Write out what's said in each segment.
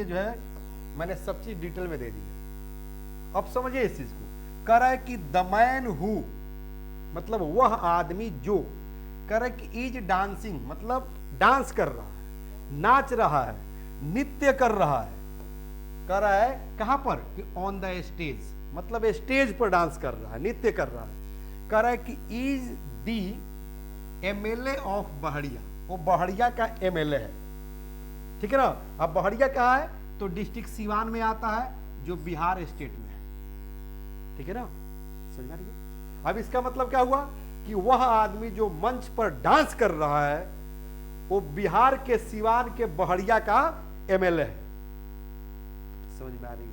इसीलिए जो है मैंने सब चीज डिटेल में दे दी है। अब समझिए इस चीज को। कह रहा है कि द मैन हु, मतलब वह आदमी जो, कह रहा है कि इज डांसिंग, मतलब डांस कर रहा है, नाच रहा है, नृत्य कर रहा है। कह रहा है कहां पर, कि ऑन द स्टेज, मतलब स्टेज पर डांस कर रहा है, नृत्य कर रहा है। कह रहा है कि is the MLA of Bahadiya, वो बहड़िया का एमएलए है। ठीक है ना। अब बहड़िया कहाँ है, तो डिस्ट्रिक्ट सिवान में आता है, जो बिहार स्टेट में है। ठीक है ना, समझ में आ रही है। अब इसका मतलब क्या हुआ, कि वह आदमी जो मंच पर डांस कर रहा है वो बिहार के सिवान के बहड़िया का एमएलए है। समझ में आ रही है।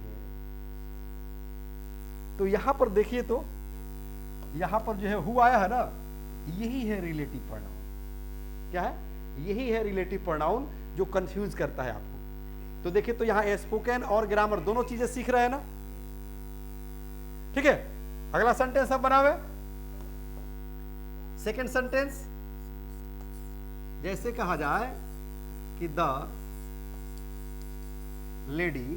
तो यहां पर देखिए, तो यहां पर जो है हु आया है ना, यही है रिलेटिव प्रोनाउन। क्या है, यही है रिलेटिव प्रोनाउन जो कंफ्यूज करता है आपको। तो देखिए, तो यहां स्पोकन और ग्रामर दोनों चीजें सीख रहे हैं ना। ठीक है, अगला सेंटेंस अब बनावे। सेकेंड सेंटेंस जैसे कहा जाए कि the lady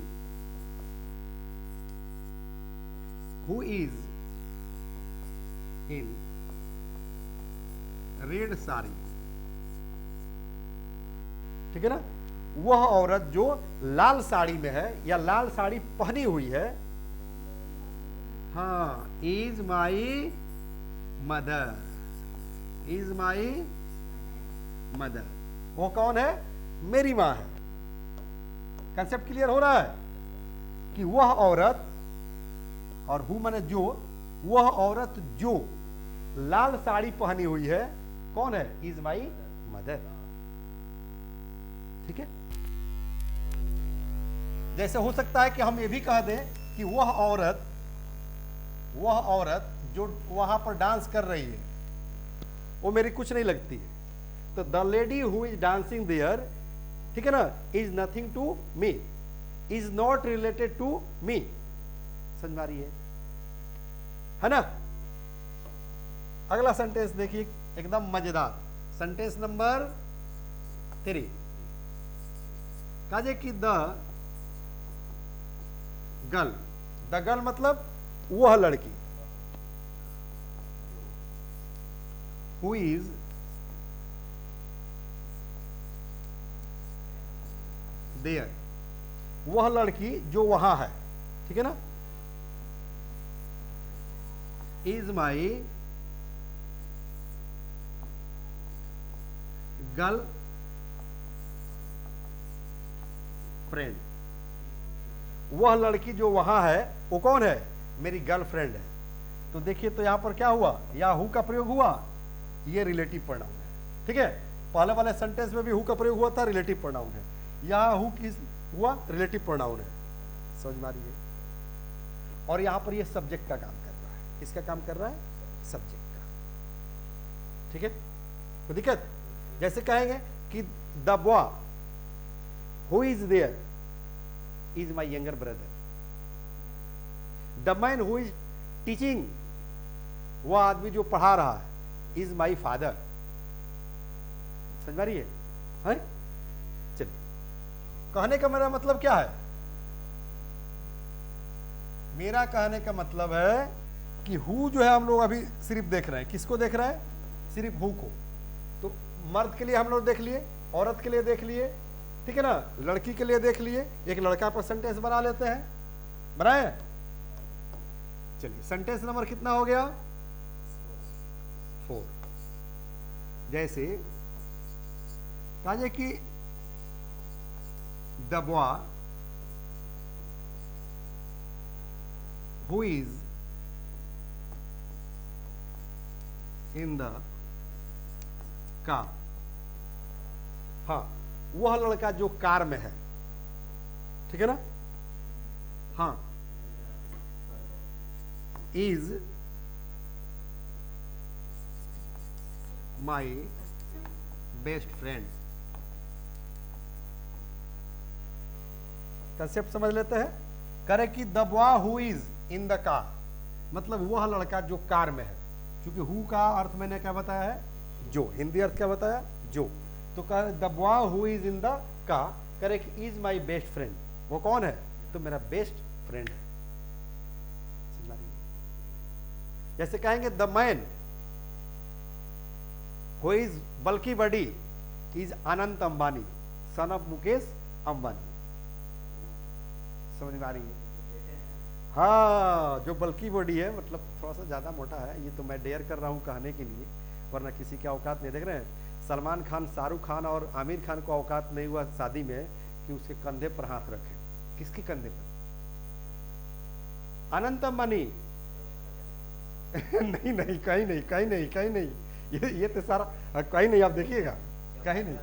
who is in red sari, ठीक है ना, वह औरत जो लाल साड़ी में है या लाल साड़ी पहनी हुई है, हाँ, is my mother, is my mother. वो कौन है, मेरी मां है। कंसेप्ट क्लियर हो रहा है कि वह औरत, और हु माने जो, वह औरत जो लाल साड़ी पहनी हुई है कौन है, इज माई मदर। ठीक है। जैसे हो सकता है कि हम ये भी कह दें कि वह औरत जो वहां पर डांस कर रही है वो मेरी कुछ नहीं लगती है। तो the lady who is dancing there, ठीक है ना, is nothing to me, is not related to me. समझ में आ रही है ना। अगला सेंटेंस देखिए, एकदम मजेदार। सेंटेंस नंबर 3, काजे की द गर्ल मतलब वह लड़की, हु इज देयर, वह लड़की जो वहां है, ठीक है ना, इज माई गर्ल फ्रेंड। वह लड़की जो वहां है वो कौन है, मेरी गर्लफ्रेंड है। तो देखिए, तो यहां पर क्या हुआ, या हु का प्रयोग हुआ, ये रिलेटिव प्रोनाउन है। ठीक है, पहले वाले सेंटेंस में भी हु का प्रयोग हुआ था, रिलेटिव प्रोनाउन है। यहां हु किस हुआ, रिलेटिव प्रोनाउन है। समझ में आ रही है। और यहां पर ये सब्जेक्ट का काम कर रहा है। किसका काम कर रहा है, सब्जेक्ट का। ठीक है, कोई दिक्कत। जैसे कहेंगे कि the boy who is there is my younger brother, the man who is teaching, वह आदमी जो पढ़ा रहा है, इज माई फादर। समझ में आ रही है। चलिए, कहने का मेरा मतलब क्या है, मेरा कहने का मतलब है कि हु जो है हम लोग अभी सिर्फ देख रहे हैं, किसको देख रहे हैं, सिर्फ हु को। तो मर्द के लिए हम लोग देख लिए, औरत के लिए देख लिए, ठीक है ना, लड़की के लिए देख लिए, एक लड़का पर सेंटेंस बना लेते हैं। बनाए। चलिए, सेंटेंस नंबर कितना हो गया, 4। जैसे कहा कि the boy who is in the car, हाँ, वह लड़का जो कार में है, ठीक है ना, हाँ, is my best friend. Concept समझ लेते हैं। करे कि the boy who is in the car, मतलब वह लड़का जो कार में है। क्योंकि हु का अर्थ मैंने क्या बताया है, जो। हिंदी अर्थ क्या बताया, जो। तो कह the boy who is in the car, करे कि इज माई बेस्ट फ्रेंड, वो कौन है? तो मेरा बेस्ट फ्रेंड है। जैसे कहेंगे द मैन हु इज बल्कि बड़ी is Anant Ambani, son of Mukesh Ambani. समझ में आ रही है? हाँ, जो बल्कि बॉडी है मतलब थोड़ा सा ज्यादा मोटा है, ये तो मैं डेयर कर रहा हूं कहने के लिए, वरना किसी के औकात नहीं। देख रहे हैं सलमान खान, शाहरुख खान और आमिर खान को औकात नहीं हुआ शादी में कि उसके कंधे पर हाथ रखे। किसके कंधे पर? अनंत अंबानी। नहीं नहीं, कहीं नहीं, कहीं नहीं, कहीं नहीं, ये तो सारा कहीं नहीं, आप देखिएगा कहीं नहीं।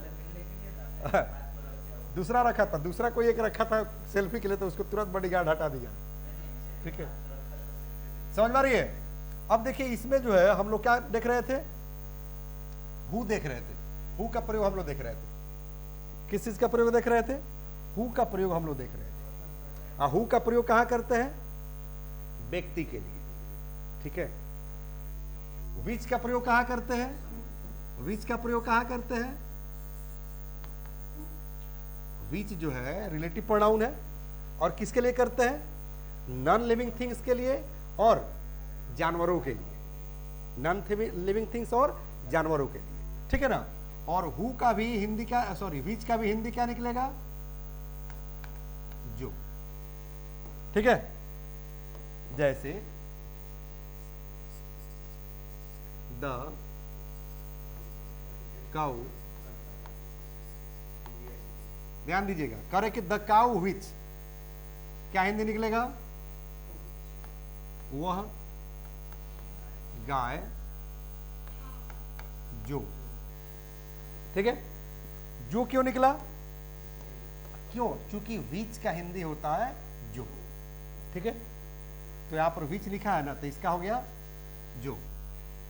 दूसरा रखा था, दूसरा कोई एक रखा था सेल्फी के लिए, तो उसको तुरंत बॉडीगार्ड हटा दिया। ठीक है, समझ में आ रही है? अब देखिए इसमें जो है हम लोग क्या देख रहे थे? हु देख रहे थे। हु का प्रयोग हम लोग देख रहे थे। किस चीज का प्रयोग देख रहे थे? हु का प्रयोग हम लोग देख रहे थे। हु का प्रयोग कहां करते हैं? व्यक्ति के लिए। ठीक है। विच का प्रयोग कहां करते हैं? विच का प्रयोग कहां करते हैं? विच जो है रिलेटिव प्रोनाउन है, और किसके लिए करते हैं? नॉन लिविंग थिंग्स के लिए और जानवरों के लिए। नॉन लिविंग थिंग्स और जानवरों के लिए। ठीक है ना? और हु का भी हिंदी का, सॉरी, विच का भी हिंदी क्या निकलेगा? जो। ठीक है। जैसे द काउ, ध्यान दीजिएगा, करे कि द काउ विच, क्या हिंदी निकलेगा? वह गाय जो। ठीक है। जो क्यों निकला? क्यों? क्योंकि विच का हिंदी होता है जो। ठीक है। तो यहां पर विच लिखा है ना, तो इसका हो गया जो,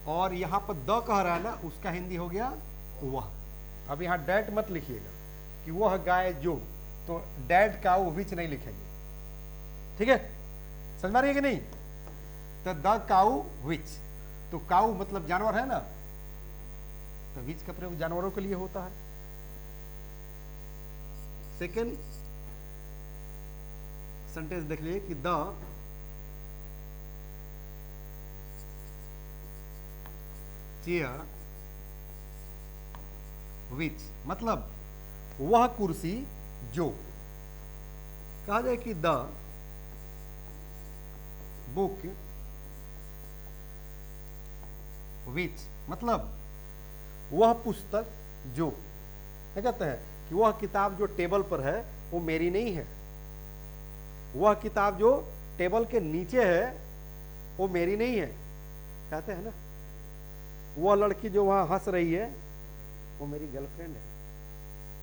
और यहां पर द कह रहा है ना, उसका हिंदी हो गया वह। अब यहां डैट मत लिखिएगा कि वह गाय जो, तो डैट का वो विच नहीं लिखेंगे। ठीक है, समझ में आ रही है कि नहीं? तो द काउ विच, तो काउ मतलब जानवर है ना, तो विच का प्रयोग जानवरों के लिए होता है। सेकेंड सेंटेंस देख लीजिए कि द चेयर विच, मतलब वह कुर्सी जो। कहा जाए कि द बुक विच, मतलब वह पुस्तक जो। क्या कहते हैं कि वह किताब जो टेबल पर है वो मेरी नहीं है, वह किताब जो टेबल के नीचे है वो मेरी नहीं है। कहते हैं ना, वह लड़की जो वहां हंस रही है वो मेरी गर्लफ्रेंड है।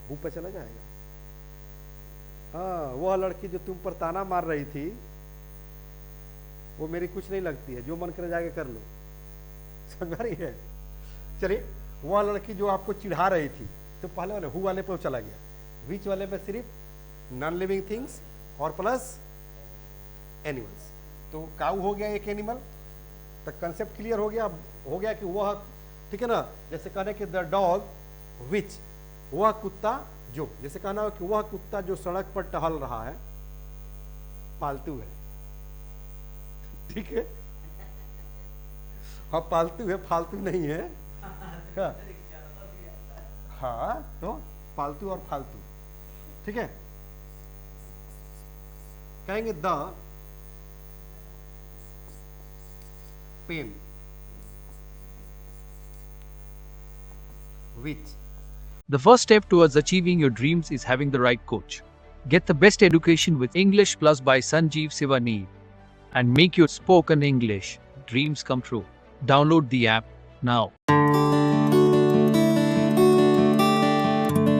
हु पे चला जाएगा। हाँ, वह लड़की जो तुम पर ताना मार रही थी वो मेरी कुछ नहीं लगती है, जो मन करे जाके कर लो। समझ रही है? चलिए, वह लड़की जो आपको चिढ़ा रही थी, तो पहले वाले हु वाले पे चला गया। विच वाले पे सिर्फ नॉन लिविंग थिंग्स और प्लस एनिमल्स। तो काऊ हो गया एक एनिमल, तो कंसेप्ट क्लियर हो गया। हो गया कि वह, ठीक है ना, जैसे कहना कि द डॉग विच, वह कुत्ता जो। जैसे कहना हो कि वह कुत्ता जो सड़क पर टहल रहा है पालतू है। ठीक है, हाँ पालतू है, फालतू नहीं है। हाँ, तो पालतू और फालतू। ठीक है। कहेंगे the pen which. The first step towards achieving your dreams is having the right coach. Get the best education with English Plus by Sanjeev Sivaneer and make your spoken English dreams come true. Download the app now.